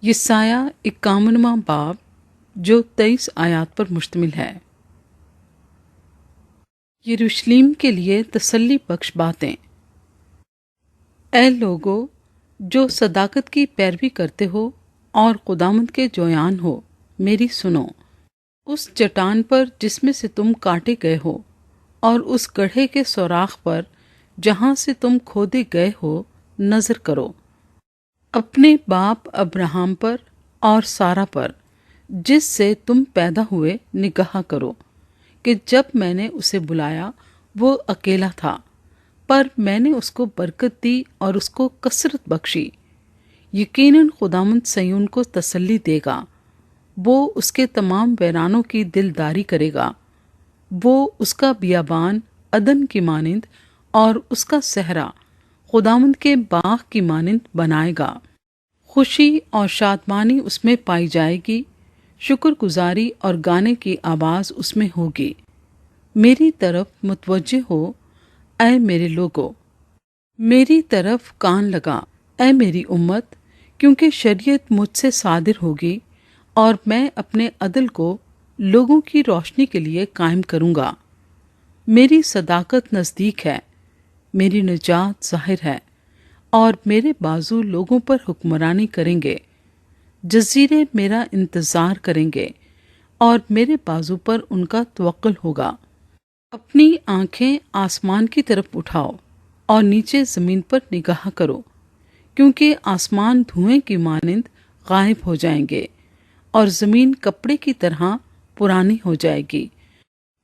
یسایہ 51واں باب جو 23 آیات پر مشتمل ہے۔ یروشلم کے لیے تسلی بخش باتیں۔ اے لوگو جو صداقت کی پیروی کرتے ہو اور خداوند کے جویان ہو، میری سنو۔ اس چٹان پر جس میں سے تم کاٹے گئے ہو اور اس گڑھے کے سوراخ پر جہاں سے تم کھودے گئے ہو نظر کرو۔ اپنے باپ ابراہم پر اور سارا پر جس سے تم پیدا ہوئے نگاہ کرو کہ جب میں نے اسے بلایا وہ اکیلا تھا، پر میں نے اس کو برکت دی اور اس کو کثرت بخشی۔ یقیناً خداوند صیون کو تسلی دے گا، وہ اس کے تمام ویرانوں کی دلداری کرے گا۔ وہ اس کا بیابان عدن کی مانند اور اس کا صحرا خداوند کے باغ کی مانند بنائے گا۔ خوشی اور شادمانی اس میں پائی جائے گی، شکر گزاری اور گانے کی آواز اس میں ہوگی۔ میری طرف متوجہ ہو اے میرے لوگو، میری طرف کان لگا اے میری امت، کیونکہ شریعت مجھ سے صادر ہوگی اور میں اپنے عدل کو لوگوں کی روشنی کے لیے قائم کروں گا۔ میری صداقت نزدیک ہے، میری نجات ظاہر ہے، اور میرے بازو لوگوں پر حکمرانی کریں گے۔ جزیرے میرا انتظار کریں گے اور میرے بازو پر ان کا توکل ہوگا۔ اپنی آنکھیں آسمان کی طرف اٹھاؤ اور نیچے زمین پر نگاہ کرو، کیونکہ آسمان دھوئیں کی مانند غائب ہو جائیں گے اور زمین کپڑے کی طرح پرانی ہو جائے گی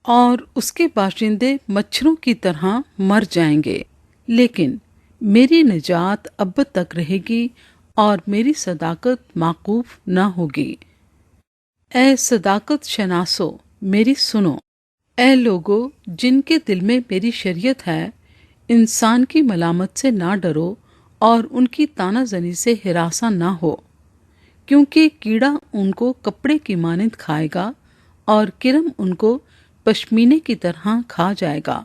اور اس کے باشندے مچھروں کی طرح مر جائیں گے۔ لیکن میری نجات ابد تک رہے گی اور میری صداقت موقوف نہ ہوگی۔ اے صداقت شناسو میری سنو۔ اے لوگو جن کے دل میں میری شریعت ہے، انسان کی ملامت سے نہ ڈرو اور ان کی طعنہ زنی سے ہراساں نہ ہو، کیونکہ کیڑا ان کو کپڑے کی مانند کھائے گا اور کرم ان کو پشمینے کی طرح کھا جائے گا۔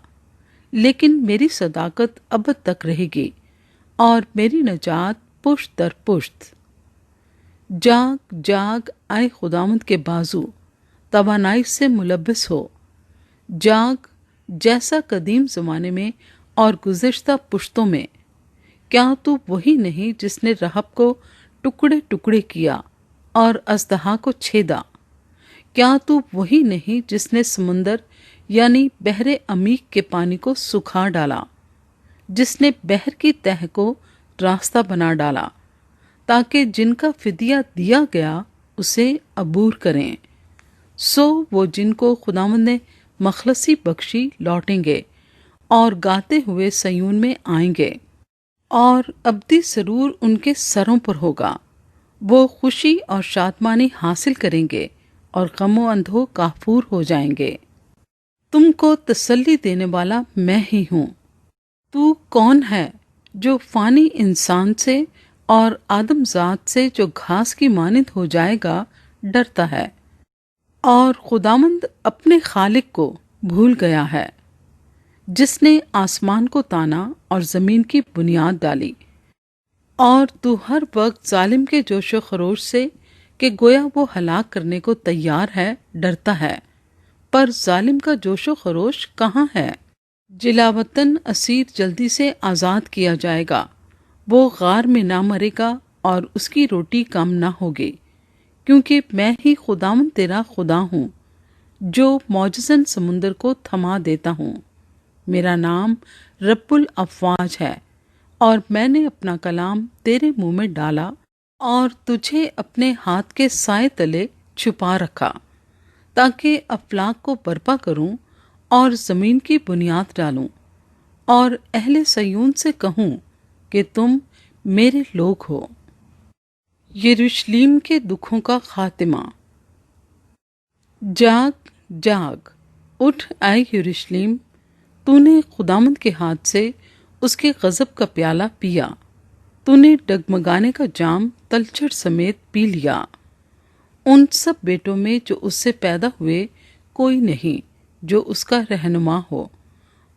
لیکن میری صداقت ابد تک رہے گی اور میری نجات پشت در پشت۔ جاگ جاگ اے خداوند کے بازو، توانائی سے ملبس ہو۔ جاگ جیسا قدیم زمانے میں اور گزشتہ پشتوں میں۔ کیا تو وہی نہیں جس نے رحب کو ٹکڑے ٹکڑے کیا اور اژدہا کو چھیدا؟ کیا تو وہی نہیں جس نے سمندر یعنی بحر عمیق کے پانی کو سکھا ڈالا، جس نے بحر کی تہ کو راستہ بنا ڈالا تاکہ جن کا فدیہ دیا گیا اسے عبور کریں؟ سو وہ جن کو خداوند نے مخلصی بخشی لوٹیں گے اور گاتے ہوئے صیون میں آئیں گے، اور ابدی سرور ان کے سروں پر ہوگا۔ وہ خوشی اور شادمانی حاصل کریں گے اور غم و اندھو کافور ہو جائیں گے۔ تم کو تسلی دینے والا میں ہی ہوں۔ تو کون ہے جو فانی انسان سے اور آدم ذات سے جو گھاس کی مانند ہو جائے گا ڈرتا ہے؟ اور خداوند اپنے خالق کو بھول گیا ہے، جس نے آسمان کو تانا اور زمین کی بنیاد ڈالی۔ اور تو ہر وقت ظالم کے جوش و خروش سے کہ گویا وہ ہلاک کرنے کو تیار ہے ڈرتا ہے، پر ظالم کا جوش و خروش کہاں ہے؟ جلاوطن اسیر جلدی سے آزاد کیا جائے گا، وہ غار میں نہ مرے گا اور اس کی روٹی کم نہ ہوگی، کیونکہ میں ہی خداوند تیرا خدا ہوں، جو معجزاً سمندر کو تھما دیتا ہوں۔ میرا نام رب الافواج ہے، اور میں نے اپنا کلام تیرے منہ میں ڈالا اور تجھے اپنے ہاتھ کے سائے تلے چھپا رکھا، تاکہ افلاک کو برپا کروں اور زمین کی بنیاد ڈالوں، اور اہل صیون سے کہوں کہ تم میرے لوگ ہو۔ یروشلم کے دکھوں کا خاتمہ۔ جاگ جاگ اٹھ اے یروشلم، تو نے خداوند کے ہاتھ سے اس کے غضب کا پیالہ پیا، تو نے ڈگمگانے کا جام تلچھٹ سمیت پی لیا۔ ان سب بیٹوں میں جو اس سے پیدا ہوئے کوئی نہیں جو اس کا رہنما ہو،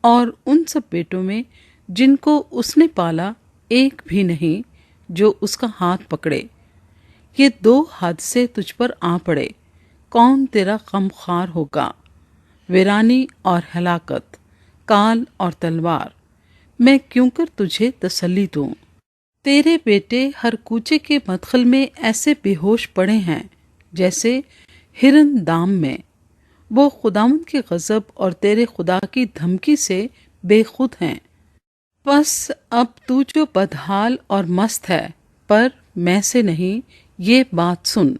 اور ان سب بیٹوں میں جن کو اس نے پالا ایک بھی نہیں جو اس کا ہاتھ پکڑے۔ یہ دو حادثے تجھ پر آ پڑے، کون تیرا غم خوار ہوگا؟ ویرانی اور ہلاکت، کال اور تلوار، میں کیوں کر تجھے تسلی دوں؟ تیرے بیٹے ہر کوچے کے مدخل میں ایسے بے ہوش پڑے ہیں جیسے ہرن دام میں۔ وہ خداوند کے غضب اور تیرے خدا کی دھمکی سے بے خود ہیں۔ بس اب تو جو بدحال اور مست ہے، پر میں سے نہیں، یہ بات سن۔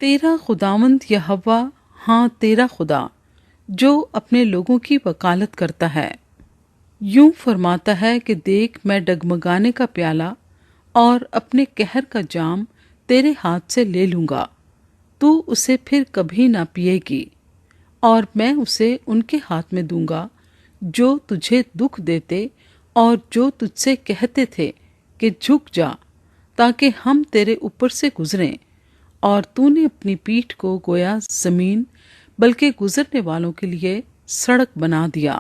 تیرا خداوند یہوہ، ہاں تیرا خدا، جو اپنے لوگوں کی وکالت کرتا ہے، یوں فرماتا ہے کہ دیکھ، میں ڈگمگانے کا پیالہ اور اپنے قہر کا جام تیرے ہاتھ سے لے لوں گا، تو اسے پھر کبھی نہ پیے گی، اور میں اسے ان کے ہاتھ میں دوں گا جو تجھے دکھ دیتے اور جو تجھ سے کہتے تھے کہ جھک جا تاکہ ہم تیرے اوپر سے گزریں، اور تو نے اپنی پیٹھ کو گویا زمین بلکہ گزرنے والوں کے لیے سڑک بنا دیا۔